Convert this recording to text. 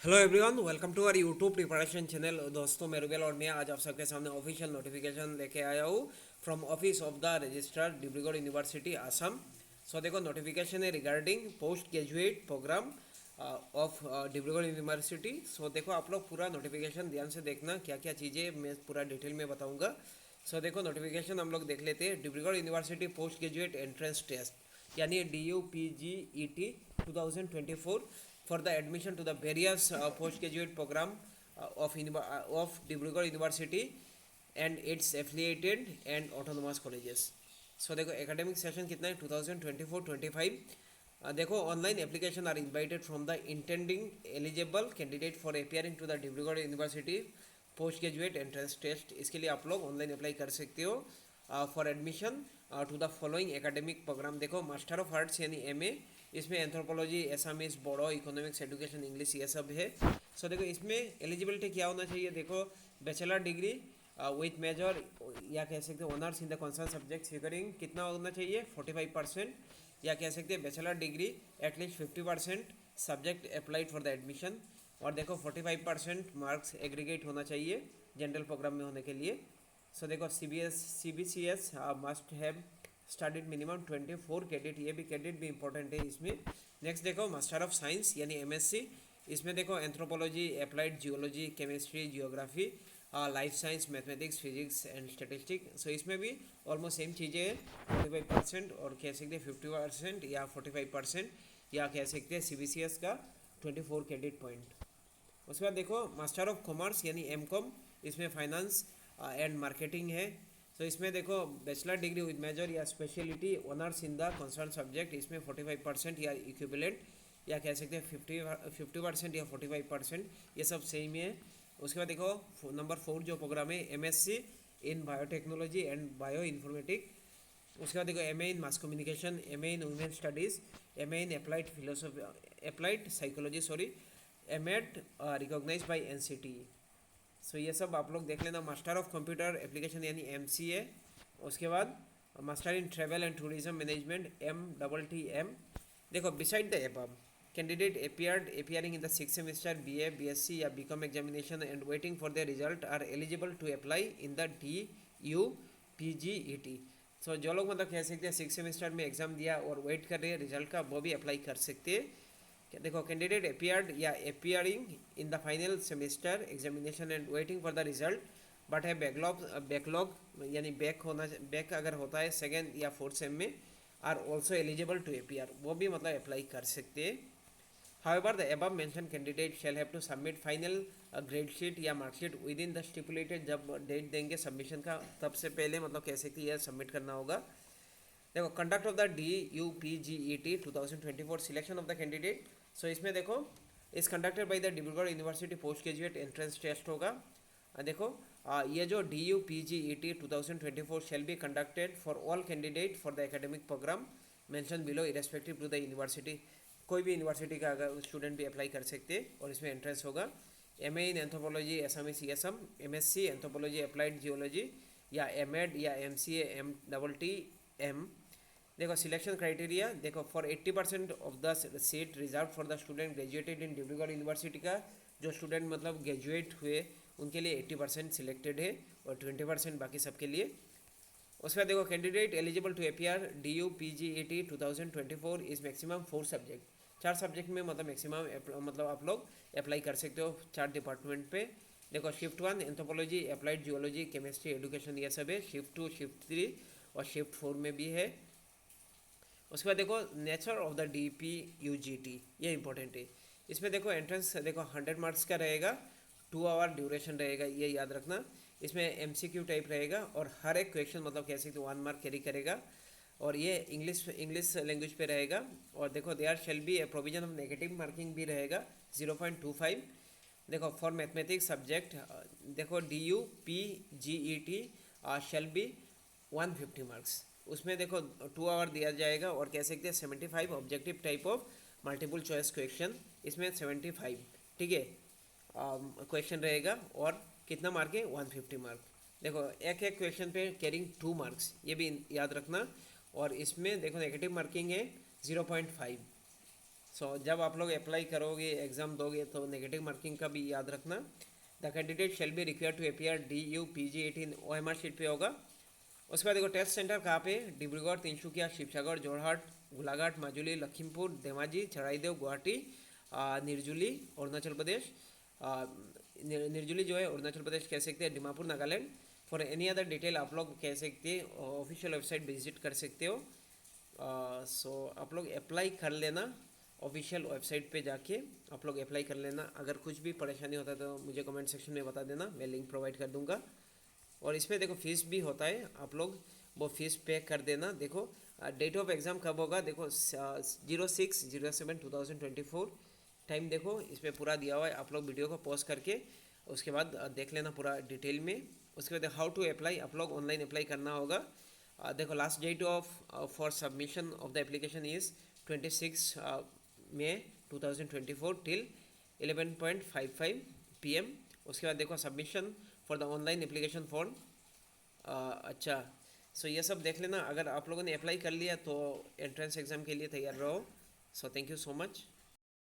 Hello everyone, welcome to our YouTube preparation channel. दोस्तों, मैं रुबेल और मैं आज आप सबके सामने ऑफिशियल नोटिफिकेशन लेके आया हूँ from office of the registrar Dibrugarh university Assam. So देखो, नोटिफिकेशन है regarding post graduate program of Dibrugarh university. So देखो, आप लोग पूरा नोटिफिकेशन ध्यान से देखना, क्या क्या चीज़ें मैं पूरा डिटेल में बताऊँगा। सो देखो, नोटिफिकेशन हम लोग देख लेते हैं। Dibrugarh university post graduate entrance test यानी DUPGET 2024 for the admission to the various postgraduate program of Dibrugarh University and its affiliated and autonomous colleges. So देखो, एकेडमिक सेशन कितना है 2024-25। देखो, online application are invited from the intending eligible candidate for appearing to the Dibrugarh university post graduate entrance test. इसके लिए आप लोग online apply कर सकते हो for admission to the following academic programme. देखो, मास्टर ऑफ आर्ट्स यानी MA, इसमें anthropology, Assamese, Bodo, economics, education, English, ये सब है। सो देखो, इसमें एलिजिबिलिटी क्या होना चाहिए। देखो, बैचलर डिग्री विथ मेजर या कह सकते हैं honours in the concern subject figuring कितना होना चाहिए 45%, या कह सकते हैं bachelor degree at least 50% subject applied for the admission. और देखो, 45% मार्क्स एग्रीगेट होना चाहिए जनरल प्रोग्राम में होने के लिए। सो देखो, CBCS must have studied minimum 24 credit, ये भी क्रेडिट भी इंपॉर्टेंट है इसमें। नेक्स्ट देखो, मास्टर ऑफ साइंस यानी MSc, इसमें देखो anthropology, applied geology, chemistry, geography, life science, mathematics, physics and statistic. So इसमें भी ऑलमोस्ट सेम चीज़ें हैं, 45% और कह सकते हैं 50% या 45%, या कह सकते हैं CBCS का 24 क्रेडिट पॉइंट। उसके बाद देखो, मास्टर ऑफ कॉमर्स यानी MCOM, इसमें फाइनेंस एंड मार्केटिंग है। तो इसमें देखो, बैचलर डिग्री विद मेजर या speciality honours in the concern subject, इसमें 45% या इक्विवेलेंट, या कह सकते हैं 50% या 45%, ये सब सेम ही है। उसके बाद देखो, नंबर 4 जो प्रोग्राम है MSc in biotechnology and bioinformatic. उसके बाद देखो, MA in mass communication, MA in women studies, MA in applied philosophy, applied psychology, sorry, MEd recognise by NCTE। So ये सब आप लोग देख लेना। मास्टर ऑफ कंप्यूटर एप्लीकेशन यानी MCA। उसके बाद master in travel and tourism management MTTM। देखो, beside the above candidate appearing in the 6th semester BA, BSc या BCom examination and waiting for their result are eligible to apply in the DUPGET। सो जो लोग मतलब कह सकते हैं 6th semester में exam दिया और वेट कर रहे हैं रिजल्ट का, वो भी अप्लाई कर सकते हैं। देखो, कैंडिडेट अपियर्ड या appearing in the final semester examination and waiting for the result but है बैकलॉग यानी बैक अगर होता है सेकेंड या फोर्थ सेम में, are also eligible to appear, वो भी मतलब अप्लाई कर सकते हैं। However the above mention candidate shall have to submit final grade sheet या marksheet within the stipulated, जब डेट देंगे सबमिशन का तब से पहले मतलब कैसे कि यह सबमिट करना होगा। देखो, conduct of the DUPGET 2024 selection of the candidate. So इसमें देखो, is conducted by the Dibrugarh university post graduate entrance test होगा। देखो, ये जो DUPGET 2024 shall be conducted for all candidate for the academic program mention below irrespective to the university. कोई भी university का अगर स्टूडेंट भी अप्लाई कर सकते हैं और इसमें एंट्रेंस होगा। MA in anthropology Assamese CSM, MSc anthropology applied geology, या MEd या MCA MTTM। देखो, सिलेक्शन क्राइटेरिया देखो, for 80% of the seat reserve for the student graduated in Dibrugarh university का, जो स्टूडेंट मतलब ग्रेजुएट हुए उनके लिए 80% सिलेक्टेड है और 20% बाकी सबके लिए। उसके बाद देखो, candidate eligible to appear DUPGET 2024 is maximum 4 subject, 4 subject में मतलब मैक्सिमम मतलब आप लोग अप्लाई कर सकते हो 4 डिपार्टमेंट पे। देखो, shift 1 anthropology, applied geology, chemistry, education, ये सब है। शिफ्ट 2, शिफ्ट 3 और शिफ्ट 4 में भी है। उसके बाद देखो, नेचर ऑफ द DPUGT, ये इंपॉर्टेंट है। इसमें देखो, एंट्रेंस देखो 100 मार्क्स का रहेगा, 2 आवर ड्यूरेशन रहेगा, ये याद रखना। इसमें MCQ टाइप रहेगा और हर एक क्वेश्चन मतलब कैसे तो 1 मार्क कैरी करेगा, और ये इंग्लिश लैंग्वेज पे रहेगा। और देखो, there shall be a provision of negative marking भी रहेगा 0.25। देखो, फॉर मैथमेटिक्स सब्जेक्ट देखो DUPGET शेल बी 150 मार्क्स, उसमें देखो 2 आवर दिया जाएगा और कह सकते हैं 75 objective type of multiple choice question, इसमें 75 ठीक है क्वेश्चन रहेगा। और कितना मार्क है 150 मार्क। देखो, एक एक क्वेश्चन पे कैरिंग 2 मार्क्स, ये भी याद रखना। और इसमें देखो, नेगेटिव मार्किंग है 0.5। जब आप लोग अप्लाई करोगे एग्ज़ाम दोगे तो नेगेटिव मार्किंग का भी याद रखना। The candidate shall be require to appear DU PG 18 OMR sheet पे होगा। उसके बाद देखो टेस्ट सेंटर कहाँ पे, डिब्रूगढ़, तिनसुकिया, शिवसागर, जोरहाट, गोलाघाट, माजुली, लखीमपुर, धेमाजी, चराईदेव, गुवाहाटी, निर्जुली अरुणाचल प्रदेश, निर्जुली जो है अरुणाचल प्रदेश कह सकते हैं, Dimapur Nagaland. For any other detail आप लोग कह सकते हैं ऑफिशियल वेबसाइट विजिट कर सकते हो। आप लोग अप्लाई कर लेना, ऑफिशियल वेबसाइट पे जाके आप लोग अप्लाई कर लेना। अगर कुछ भी परेशानी होता है तो मुझे कमेंट सेक्शन में बता देना, मैं लिंक प्रोवाइड कर दूंगा। और इसमें देखो फीस भी होता है, आप लोग वो फीस पे कर देना। देखो डेट ऑफ एग्ज़ाम कब होगा, देखो 06/07/2024। टाइम देखो इस पर पूरा दिया हुआ है, आप लोग वीडियो को पॉज करके उसके बाद देख लेना पूरा डिटेल में। उसके बाद हाउ टू अप्लाई, आप लोग ऑनलाइन अप्लाई करना होगा। देखो last date of for submission of the application is 26 May 2024 till 11:55 PM। उसके बाद देखो submission for the online application form. अच्छा, ये सब देख लेना। अगर आप लोगों ने अप्लाई कर लिया तो एंट्रेंस एग्ज़ाम के लिए तैयार रहो। Thank you so much.